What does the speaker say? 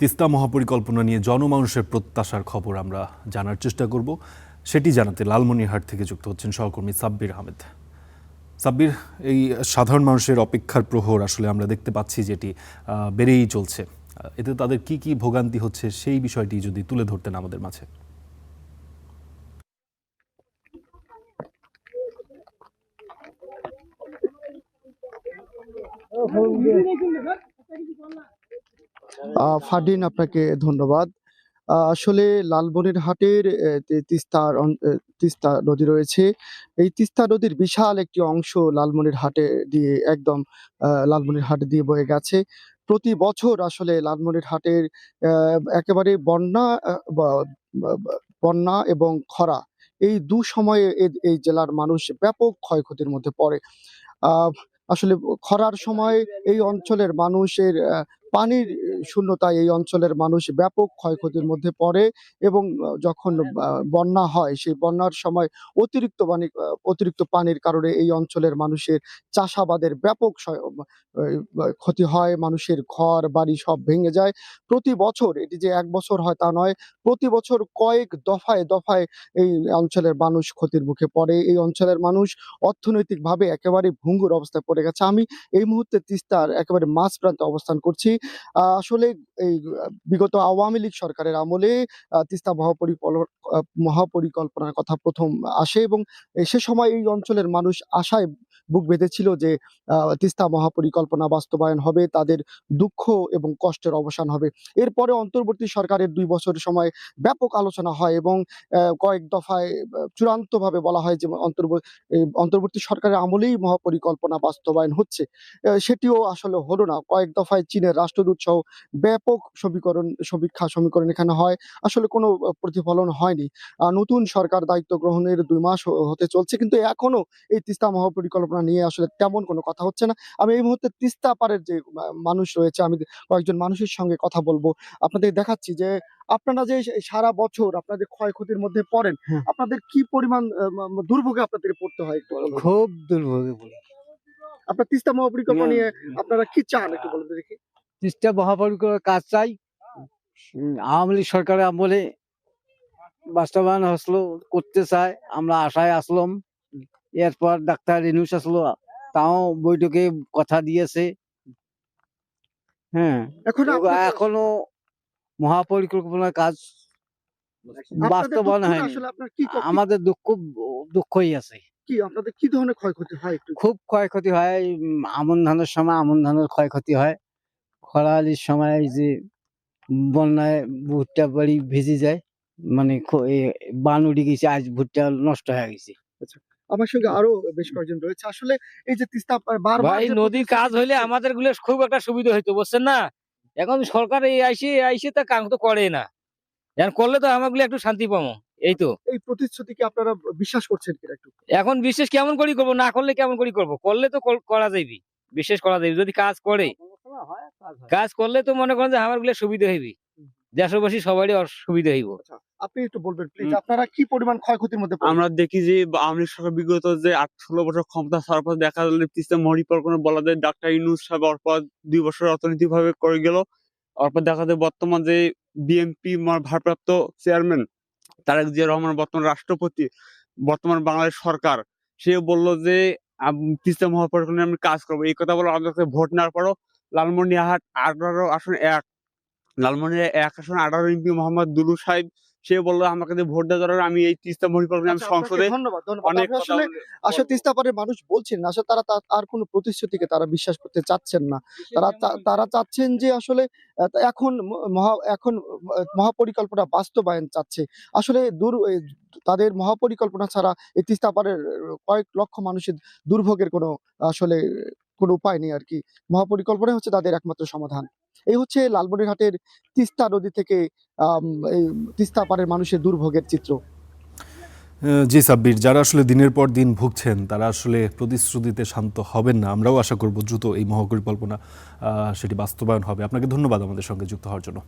তিস্তা মহাপরিকল্পনা নিয়ে জনমানুষের প্রত্যাশার খবর আমরা জানার চেষ্টা করব। সেটি জানাতে লালমনিরহাট থেকে যুক্ত হচ্ছেন সহকর্মী সাব্বির আহমেদ। সাব্বির, এই সাধারণ মানুষের অপেক্ষার প্রহর আসলে আমরা দেখতে পাচ্ছি যেটি বেড়েই চলছে, এতে তাদের কি কি ভোগান্তি হচ্ছে সেই বিষয়টি যদি তুলে ধরতেন আমাদের মাঝে। ফারদিন, আপনাকে ধন্যবাদ। আসলে লালমনিরহাটের তিস্তা নদী রয়েছে। এই তিস্তা নদীর বিশাল একটি অংশ লালমনিরহাটে দিয়ে একদম লালমনিরহাট দিয়ে বয়ে গেছে। প্রতি বছর আসলে লালমনিরহাটের একেবারে বন্যা এবং খরা, এই সময়ে এই জেলার মানুষ ব্যাপক ক্ষয়ক্ষতির মধ্যে পড়ে। আহ আসলে খরার সময় এই অঞ্চলের মানুষের পানির শূন্যতায় এই অঞ্চলের মানুষ ব্যাপক ক্ষয়ক্ষতির মধ্যে পড়ে এবং যখন বন্যা হয়, সেই বন্যার সময় অতিরিক্ত পানির কারণে এই অঞ্চলের মানুষের চাষাবাদের ব্যাপক ক্ষতি হয়। মানুষের ঘর বাড়ি সব ভেঙে যায়। প্রতি বছর, এটি যে এক বছর হয় তা নয়, প্রতি বছর কয়েক দফায় দফায় এই অঞ্চলের মানুষ ক্ষতির মুখে পড়ে। এই অঞ্চলের মানুষ অর্থনৈতিকভাবে একেবারে ভঙ্গুর অবস্থায় পড়ে গেছে। আমি এই মুহূর্তে তিস্তার একেবারে মাঝ প্রান্তে অবস্থান করছি। আসলে এই বিগত আওয়ামী লীগ সরকারের আমলে তিস্তা মহাপরিকল্পনার কথা প্রথম আসে এবং সে সময় এই অঞ্চলের মানুষ আশায় বুক বেঁধেছিল যে তিস্তা মহাপরিকল্পনা বাস্তবায়ন হবে, তাদের দুঃখ এবং কষ্টের অবসান হবে। এরপরে অন্তর্বর্তী সরকারের ২ বছর সময় ব্যাপক আলোচনা হয় এবং কয়েক দফায় চূড়ান্তভাবে বলা হয় যে অন্তর্বর্তী সরকারের আমলেই মহাপরিকল্পনা বাস্তবায়ন হচ্ছে। সেটিও আসলে হলো না। কয়েক দফায় চীনের রাষ্ট্রদূত সহ ব্যাপক সমীকরণ এখানে হয়। আসলে কোনো প্রতিফলন হয়নি। নতুন সরকার দায়িত্ব গ্রহণের ২ মাস হতে চলছে, কিন্তু এখনো এই তিস্তা মহাপরিকল্পনা নিয়ে আসলে তেমন কোনো কথা হচ্ছে না। আমি এই মুহূর্তে তিস্তা পাড়ের যে মানুষ রয়েছে, আমি কয়েকজন মানুষের সঙ্গে কথা বলবো। আপনাদের দেখাচ্ছি যে আপনারা যে সারা বছর আপনাদের ক্ষয়ক্ষতির মধ্যে পড়েন, আপনাদের কি পরিমাণ দুর্ভোগে আপনাদের পড়তে হয় একটু বলুন। খুব দুর্ভোগে পড়ি। আপনার তিস্তা মহাপরিকল্পনা নিয়ে আপনারা কি চান একটু বলুন তো দেখি। তিস্তা মহাপরিকল্পনার কাজ চাই। আওয়ামী লীগ সরকারের আমলে বাস্তবায়ন হসলো করতে চায়, আমরা আশায় আসলাম। এরপর ডাক্তার রিনুস আসলো, তাও বৈঠকে কথা দিয়েছে। হ্যাঁ, এখনো মহাপরিকল্পনার কাজ বাস্তবায়ন হয়নি। আমাদের দুঃখই আছে। কি আপনাদের কি ধরনের ক্ষয়ক্ষতি হয় একটু? খুব ক্ষয়ক্ষতি হয়। আমন ধানের সময় আমন ধানের ক্ষয়ক্ষতি হয়। খরালির সময় এই যে বন্যায় ভুট্টা বাড়ি ভিজে যায়, মানে বান উঠে গেছে, আজ ভুট্টা নষ্ট হয়ে গেছে। আমার সঙ্গে আরো বেশ কয়েকজন রয়েছে। আসলে এই যে তিস্তা বারবার ভাই নদীর কাজ হইলে আমাদের গুলো খুব একটা সুবিধা হইতো, বুঝছেন না? এখন সরকার এই আইসে তা কাম তো করে না। এখন করলে তো আমার গুলো একটু শান্তি পাবো। এই তো এই প্রতিশ্রুতি কি আপনারা বিশ্বাস করছেন কিনা একটু? এখন বিশেষ কেমন করি করবো, না করলে কেমন করি করবো? করলে তো করা যাইবি, বিশেষ করা যাইবি যদি কাজ করে। কাজ করলে তো মনে করেন যে আমার গুলো সুবিধা হইবি, দেশবাসী সবারই সুবিধা হইব। আপনি একটু বলবেন প্লিজ, আপনারা কি পরিমাণ ক্ষয়ক্ষতির মধ্যে পড়েন? আমরা দেখি যে আওয়ামী লীগ সরকার বিগত যে ৮-১৬ বছর ক্ষমতা থাকার পর দেখা গেল তিস্তা মহাপরিকল্পনা বলা যায় ডাক্তার ইউনূস সাহেব অর্পর ২ বছর অর্থনৈতিকভাবে করে গেল। অর্পর দেখা যায় বর্তমান যে বিএনপি ভারপ্রাপ্ত চেয়ারম্যান তারেক জিয়া রহমান, বর্তমান রাষ্ট্রপতি, বর্তমান বাংলাদেশ সরকার, সে বলল যে তিস্তা মহাপরিকল্পনা আমি কাজ করবো। এই কথা বলে আমাদের কাছে ভোট নেওয়ার পরও লালমনিরহাট ১৮ আসন ১৮ এমপি মোহাম্মদ দুলু সাহেব, সে বললো আমাকে ভোট দেওয়ার দরকার, আমি এই তিস্তা মহাপরিকল্পনা আমি সংসদে ধন্যবাদ। অনেক আসলে তিস্তা পাড়ের মানুষ বলছেন না, আসলে তারা আর কোনো প্রতিশ্রুতিকে তারা বিশ্বাস করতে চাচ্ছেন না। তারা চাচ্ছেন যে আসলে এখন মহাপরিকল্পনা বাস্তবায়ন চাচ্ছে। আসলে তাদের মহাপরিকল্পনা ছাড়া এই তিস্তা পাড়ের কয়েক লক্ষ মানুষের দুর্ভোগের আসলে কোনো উপায় নেই আরকি। মহাপরিকল্পনাই হচ্ছে তাদের একমাত্র সমাধান। এই হচ্ছে লালমনিরহাটের তিস্তা নদী থেকে এই তিস্তা পাড়ের মানুষের দুর্ভোগের চিত্র। জি সাব্বির, যারা আসলে দিনের পর দিন ভুগছেন তারা আসলে প্রতিশ্রুতিতে শান্ত হবেন না। আমরাও আশা করব দ্রুত এই মহাপরিকল্পনা সেটি বাস্তবায়ন হবে। আপনাকে ধন্যবাদ আমাদের সঙ্গে যুক্ত হওয়ার জন্য।